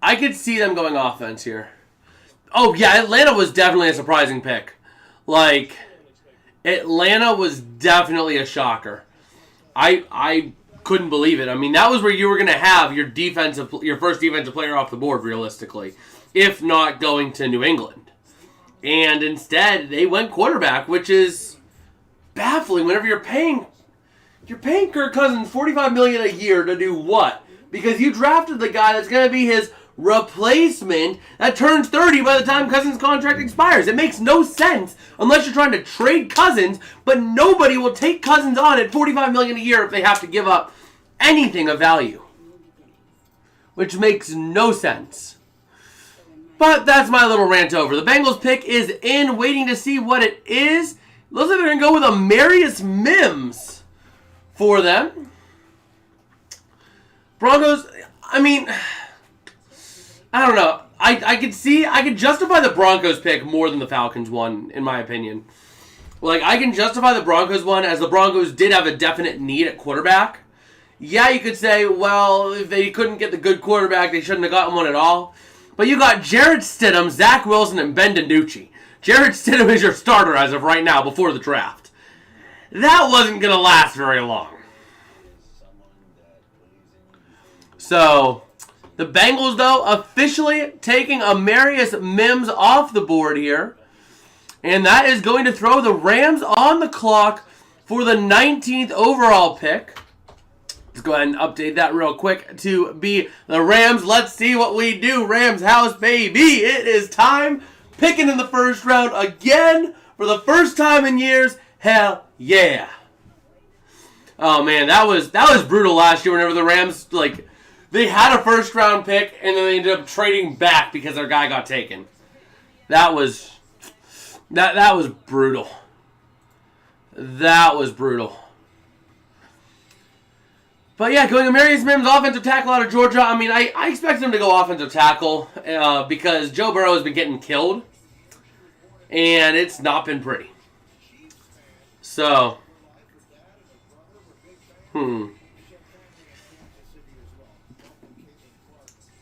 I could see them going offense here. Oh, yeah, Atlanta was definitely a surprising pick. Like, Atlanta was definitely a shocker. I couldn't believe it. I mean, that was where you were going to have your first defensive player off the board, realistically, if not going to New England. And instead, they went quarterback, which is baffling. Whenever you're paying Kirk Cousins $45 million a year to do what? Because you drafted the guy that's going to be his replacement that turns 30 by the time Cousins' contract expires. It makes no sense unless you're trying to trade Cousins, but nobody will take Cousins on at $45 million a year if they have to give up anything of value. Which makes no sense. But that's my little rant over. The Bengals pick is in, waiting to see what it is. Looks like they're going to go with Amarius Mims for them. Broncos, I mean, I don't know. I could justify the Broncos pick more than the Falcons one, in my opinion. Like, I can justify the Broncos one as the Broncos did have a definite need at quarterback. Yeah, you could say, well, if they couldn't get the good quarterback, they shouldn't have gotten one at all. But you got Jarrett Stidham, Zach Wilson, and Ben DiNucci. Jarrett Stidham is your starter as of right now before the draft. That wasn't going to last very long. So, the Bengals, though, officially taking Amarius Mims off the board here. And that is going to throw the Rams on the clock for the 19th overall pick. Let's go ahead and update that real quick to be the Rams. Let's see what we do. Rams house, baby. It is time. Picking in the first round again for the first time in years. Hell yeah. Oh, man, that was brutal last year whenever the Rams, like, they had a first round pick and then they ended up trading back because their guy got taken. That was brutal. That was brutal. But yeah, going Amarius Mims, offensive tackle out of Georgia. I mean, I expect him to go offensive tackle because Joe Burrow has been getting killed. And it's not been pretty. So, So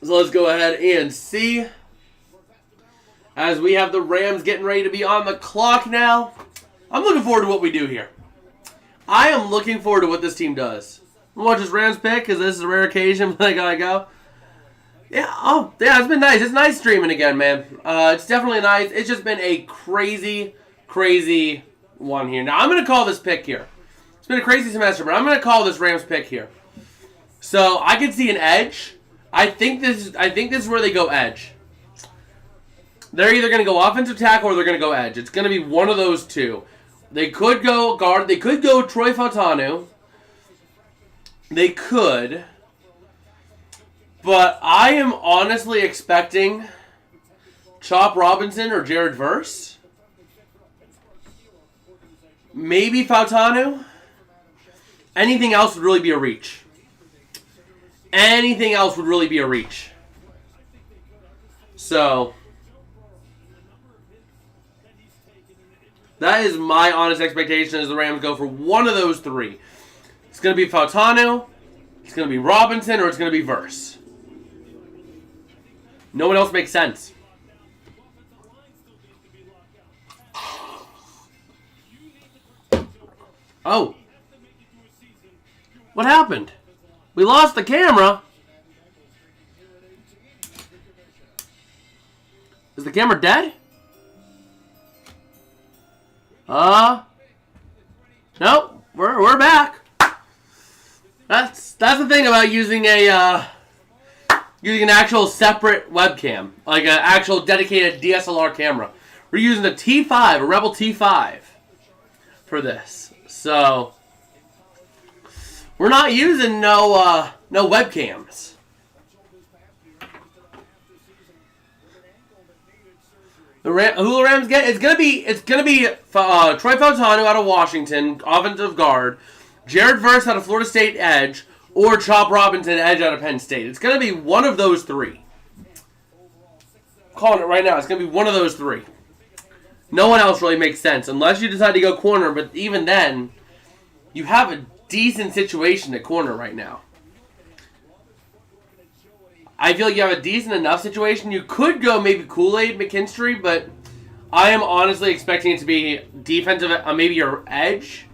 let's go ahead and see. As we have the Rams getting ready to be on the clock now. I'm looking forward to what we do here. I am looking forward to what this team does. We'll watch this Rams pick because this is a rare occasion when I gotta go. Yeah, it's been nice. It's nice streaming again, man. It's definitely nice. It's just been a crazy, crazy one here. Now, I'm going to call this pick here. It's been a crazy semester, but I'm going to call this Rams pick here. So, I could see an edge. I think this is where they go edge. They're either going to go offensive tackle or they're going to go edge. It's going to be one of those two. They could go guard. They could go Troy Fautanu. They could. But I am honestly expecting Chop Robinson or Jared Verse. Maybe Fautanu. Anything else would really be a reach. Anything else would really be a reach. So, that is my honest expectation as the Rams go for one of those three. It's going to be Fautanu, it's going to be Robinson, or it's going to be Verse. No one else makes sense. Oh. What happened? We lost the camera. Is the camera dead? Nope. We're back. That's the thing about using an actual separate webcam, like an actual dedicated DSLR camera. We're using a T5, a Rebel T5 for this. So we're not using no webcams. Who the Rams get? It's gonna be Troy Fautanu out of Washington, offensive guard, Jared Verse out of Florida State edge, or Chop Robinson edge out of Penn State. It's gonna be one of those three. calling it right now. It's going to be one of those three. No one else really makes sense unless you decide to go corner. But even then, you have a decent situation at corner right now. I feel like you have a decent enough situation. You could go maybe Kool-Aid McKinstry, but I am honestly expecting it to be defensive, maybe your edge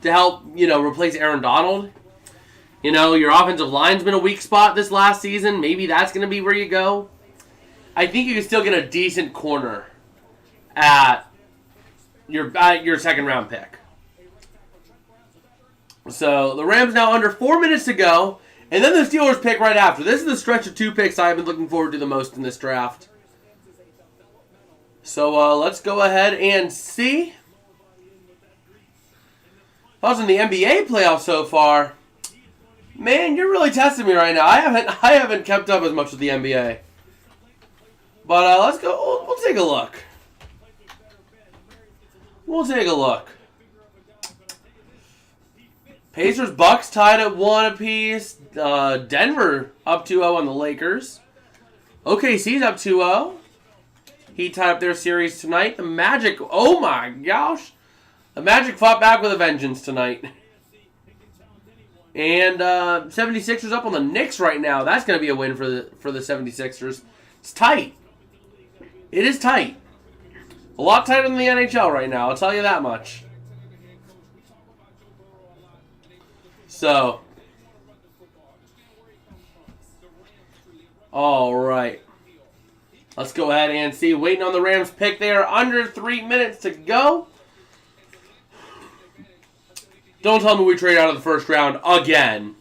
to help, replace Aaron Donald. Your offensive line's been a weak spot this last season. Maybe that's going to be where you go. I think you can still get a decent corner at your second round pick. So the Rams now under 4 minutes to go, and then the Steelers pick right after. This is the stretch of 2 picks I've been looking forward to the most in this draft. So let's go ahead and see. Thoughts on the NBA playoffs so far? Man, you're really testing me right now. I haven't kept up as much with the NBA. But let's go. We'll take a look. We'll take a look. Pacers Bucks tied at 1 apiece. Denver up 2-0 on the Lakers. OKC's up 2-0. He tied up their series tonight. The Magic, oh my gosh. The Magic fought back with a vengeance tonight. And 76ers up on the Knicks right now. That's going to be a win for the 76ers. It's tight. It is tight. A lot tighter than the NHL right now, I'll tell you that much. So, all right. Let's go ahead and see. Waiting on the Rams pick there. Under 3 minutes to go. Don't tell me we trade out of the first round again.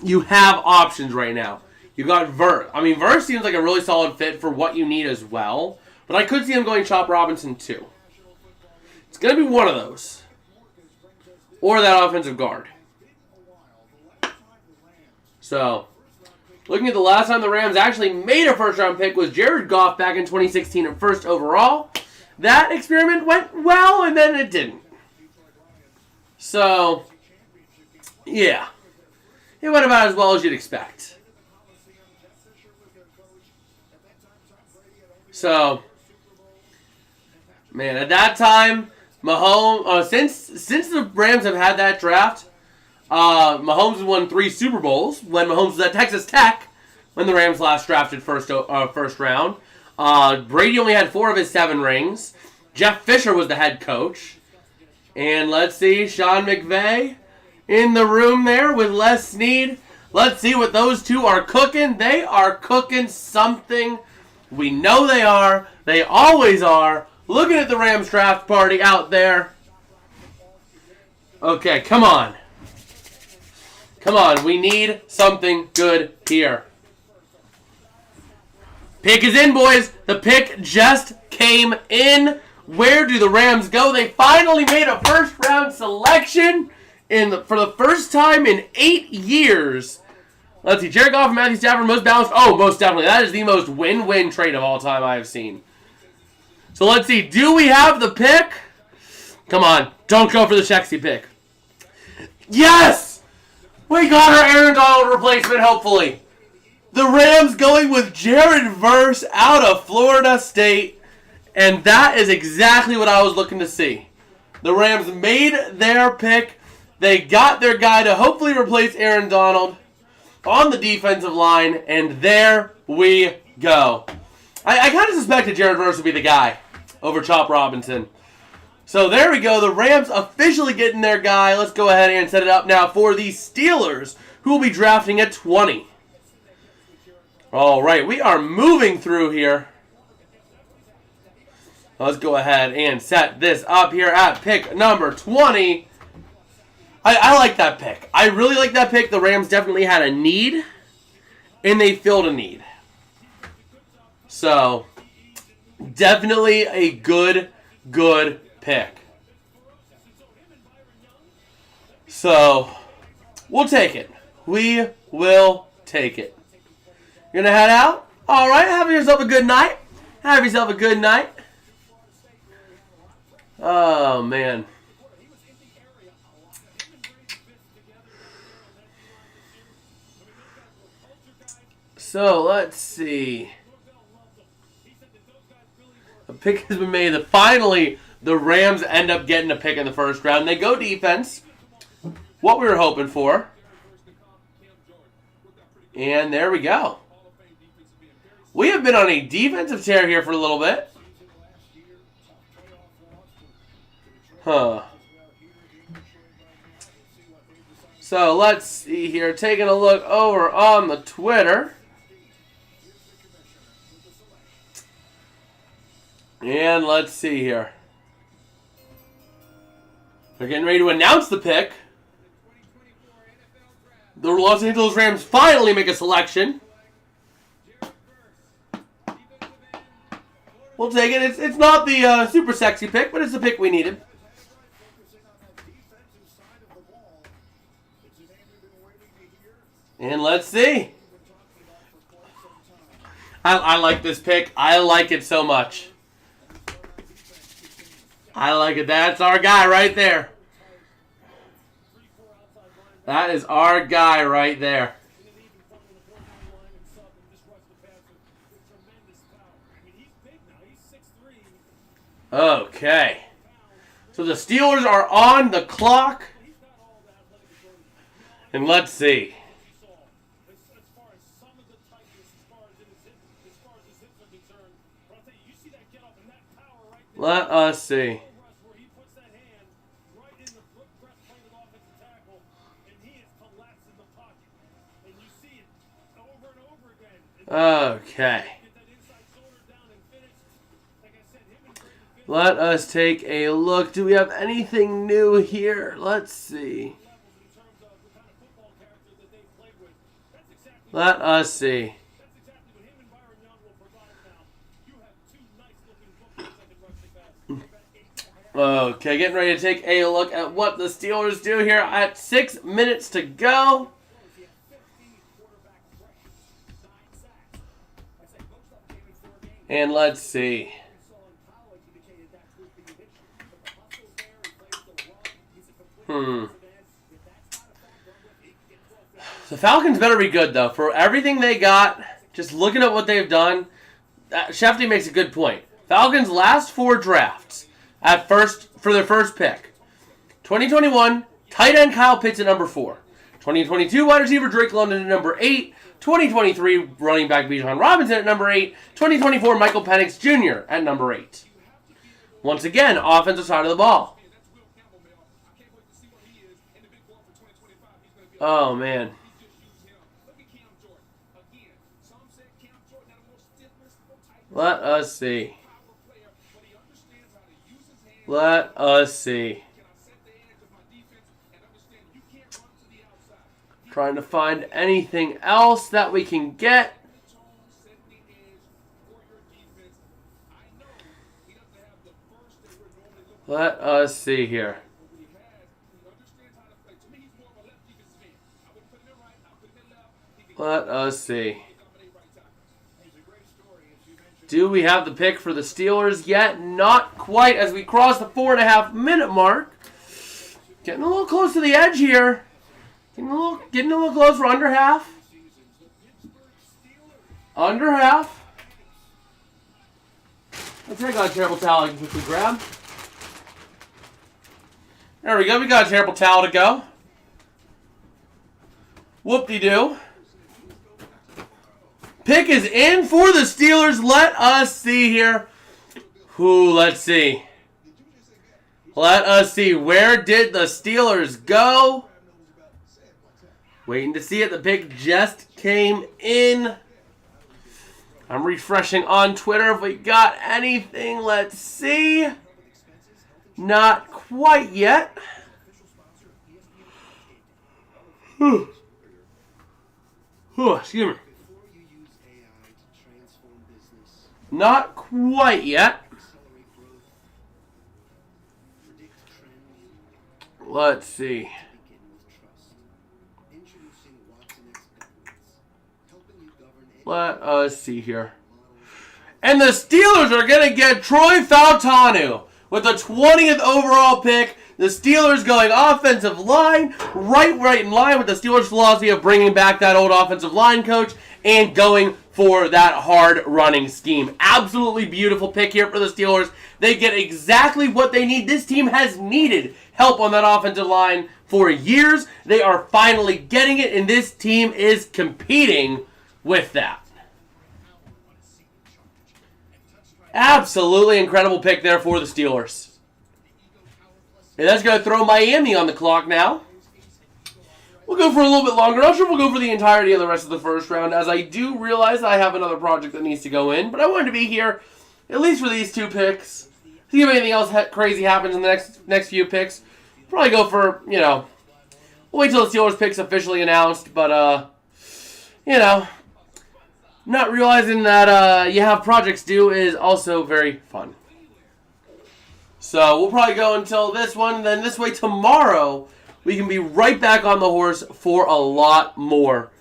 You have options right now. You got Vert. I mean, Vert seems like a really solid fit for what you need as well. But I could see him going Chop Robinson too. It's going to be one of those. Or that offensive guard. So, looking at the last time the Rams actually made a first-round pick was Jared Goff back in 2016 at first overall. That experiment went well, and then it didn't. So, yeah. It went about as well as you'd expect. So, man, at that time, Mahomes, since the Rams have had that draft, Mahomes has won 3 Super Bowls when Mahomes was at Texas Tech when the Rams last drafted first round. Brady only had 4 of his 7 rings. Jeff Fisher was the head coach. And let's see, Sean McVay in the room there with Les Snead. Let's see what those two are cooking. They are cooking something. We know they are. They always are. Looking at the Rams draft party out there. Okay, come on. Come on, we need something good here. Pick is in, boys. The pick just came in. Where do the Rams go? They finally made a first-round selection for the first time in 8 years. Let's see. Jared Goff and Matthew Stafford, most balanced. Oh, most definitely. That is the most win-win trade of all time I have seen. So let's see. Do we have the pick? Come on. Don't go for the sexy pick. Yes! We got our Aaron Donald replacement, hopefully. The Rams going with Jared Verse out of Florida State. And that is exactly what I was looking to see. The Rams made their pick. They got their guy to hopefully replace Aaron Donald on the defensive line. And there we go. I kind of suspected Jared Verse would be the guy over Chop Robinson. So there we go. The Rams officially getting their guy. Let's go ahead and set it up now for the Steelers, who will be drafting at 20. All right, we are moving through here. Let's go ahead and set this up here at pick number 20. I like that pick. I really like that pick. The Rams definitely had a need, and they filled a need. So, definitely a good pick. So, we'll take it. We will take it. You're going to head out? All right, have yourself a good night. Have yourself a good night. Oh, man. So, let's see. pick has been made that finally the Rams end up getting a pick in the first round. They go defense. What we were hoping for. And there we go. We have been on a defensive tear here for a little bit. Huh. So let's see here. Taking a look over on the Twitter. And let's see here. They're getting ready to announce the pick. The Los Angeles Rams finally make a selection. We'll take it. It's not the super sexy pick, but it's the pick we needed. And let's see. I like this pick. I like it so much. I like it. That's our guy right there. That is our guy right there. Okay. So the Steelers are on the clock. And let's see. Let us see. Okay. Let us take a look. Do we have anything new here? Let's see. Let us see. Okay, getting ready to take a look at what the Steelers do here at 6 minutes to go. And let's see. The Falcons better be good, though. For everything they got, just looking at what they've done, Shefty makes a good point. Falcons' last 4 drafts for their first pick. 2021, tight end Kyle Pitts at number 4. 2022, wide receiver Drake London at number 8. 2023, running back Bijan Robinson at number 8. 2024, Michael Penix Jr. at number 8. Once again, offensive side of the ball. Oh, man. Let us see. Let us see. Trying to find anything else that we can get. Let us see here. Let us see. Do we have the pick for the Steelers yet? Not quite, as we cross the 4.5-minute mark. Getting a little close to the edge here. Getting a little close for under half. Under half. Let's take out a terrible towel I can quickly grab. There we go. We got a terrible towel to go. Whoop-de-doo. Pick is in for the Steelers. Let us see here. Let's see. Let us see. Where did the Steelers go? Waiting to see it. The pick just came in. I'm refreshing on Twitter if we got anything. Let's see. Not quite yet. Excuse me. Not quite yet. Let's see. Let us see here. And the Steelers are going to get Troy Fautanu with the 20th overall pick. The Steelers going offensive line, right in line with the Steelers' philosophy of bringing back that old offensive line coach and going for that hard running scheme. Absolutely beautiful pick here for the Steelers. They get exactly what they need. This team has needed help on that offensive line for years. They are finally getting it, and this team is competing with that. Absolutely incredible pick there for the Steelers. And that's going to throw Miami on the clock now. We'll go for a little bit longer. Not sure if we'll go for the entirety of the rest of the first round, as I do realize I have another project that needs to go in. But I wanted to be here, at least for these 2 picks. See if anything else crazy happens in the next few picks. Probably go for, we'll wait till the Steelers pick's officially announced. But, not realizing that you have projects due is also very fun. So we'll probably go until this one. Then this way tomorrow, we can be right back on the horse for a lot more.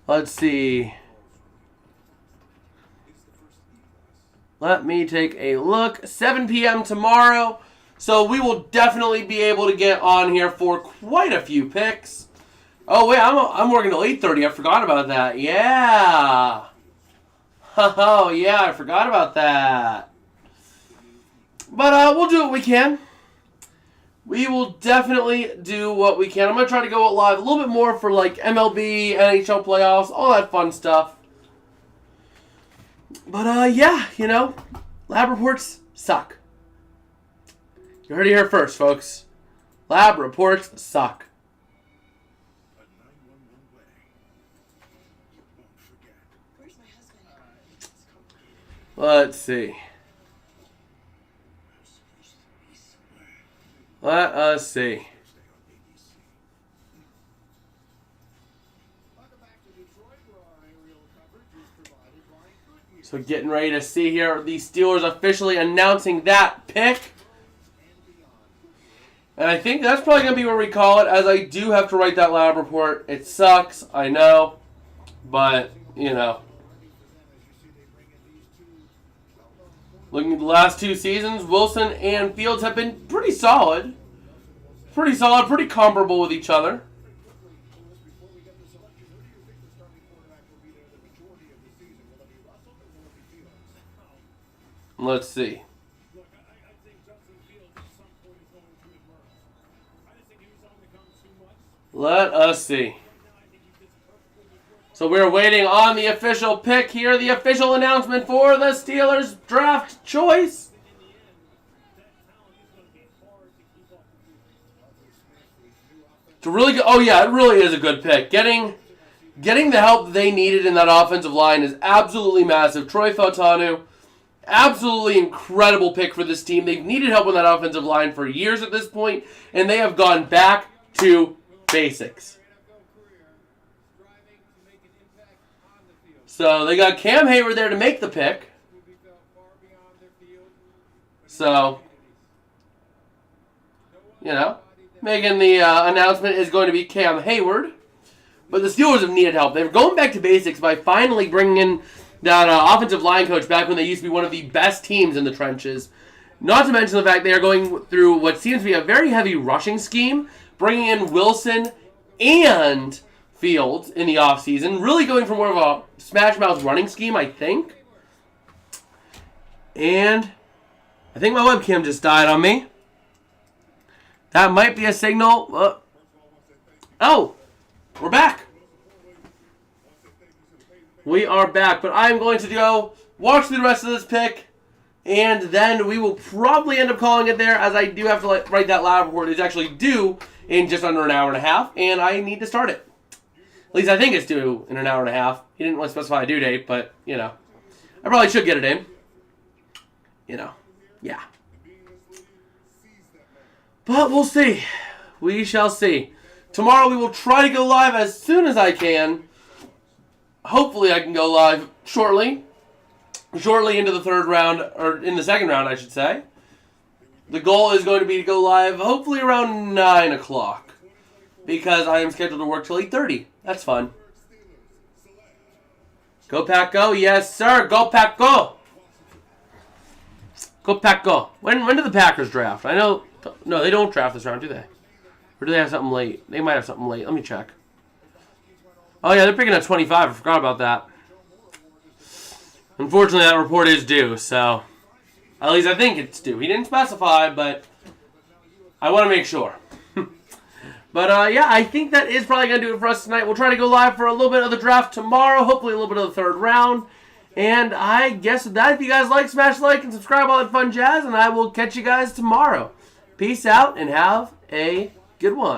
Let's see. Let me take a look. 7 p.m. tomorrow. So we will definitely be able to get on here for quite a few picks. Oh, wait, I'm working till 8:30. I forgot about that. Yeah. Oh, yeah, I forgot about that. But we'll do what we can. We will definitely do what we can. I'm going to try to go live a little bit more for like MLB, NHL playoffs, all that fun stuff. But yeah, lab reports suck. You heard it here first, folks. Lab reports suck. Where's my husband? Let's see. Let us see. Welcome back to Detroit, where our aerial coverage is provided by Goodyear. So getting ready to see here the Steelers officially announcing that pick. And I think that's probably going to be where we call it, as I do have to write that lab report. It sucks, I know. But, looking at the last 2 seasons, Wilson and Fields have been pretty solid. Pretty solid, pretty comparable with each other. Before we get the selection, who do you think the starting quarterback will be there the majority of the season? Will it be Russell or will it be Fields? Let's see. Look, I think Justin Fields at some point is going to emerge. I just think he was on the come too much. Let us see. Right now, I think he fits perfectly with what So we're waiting on the official pick here, the official announcement for the Steelers draft choice. in the end, that talent is going to be hard to keep up with. It's a really good. Oh yeah, it really is a good pick. Getting the help they needed in that offensive line is absolutely massive. Troy Fautanu, absolutely incredible pick for this team. They've needed help on that offensive line for years at this point, and they have gone back to basics. NFL career, striving to make an impact on the field. So they got Cam Hayward there to make the pick. Will be felt far beyond their field. So, making the announcement is going to be Cam Hayward. But the Steelers have needed help. They're going back to basics by finally bringing in that offensive line coach back when they used to be one of the best teams in the trenches. Not to mention the fact they are going through what seems to be a very heavy rushing scheme, bringing in Wilson and Fields in the offseason. Really going for more of a smash-mouth running scheme, I think. And I think my webcam just died on me. That might be a signal. Oh, we're back. We are back, but I'm going to go watch through the rest of this pick, and then we will probably end up calling it there, as I do have to write that lab report. It's actually due in just under an hour and a half, and I need to start it. At least I think it's due in an hour and a half. He didn't really specify a due date, but, I probably should get it in. Yeah. But we'll see. We shall see. Tomorrow we will try to go live as soon as I can. Hopefully I can go live shortly. Shortly into the third round, or in the second round, I should say. The goal is going to be to go live hopefully around 9 o'clock. Because I am scheduled to work till 8:30. That's fun. Go Pack Go. Yes, sir. Go Pack Go. Go Pack Go. When do the Packers draft? I know. No, they don't draft this round, do they? Or do they have something late? They might have something late. Let me check. Oh, yeah, they're picking at 25. I forgot about that. Unfortunately, that report is due, so at least I think it's due. He didn't specify, but I want to make sure. But, yeah, I think that is probably going to do it for us tonight. We'll try to go live for a little bit of the draft tomorrow, hopefully a little bit of the third round. And I guess with that, if you guys like, smash like and subscribe, all that fun jazz, and I will catch you guys tomorrow. Peace out and have a good one.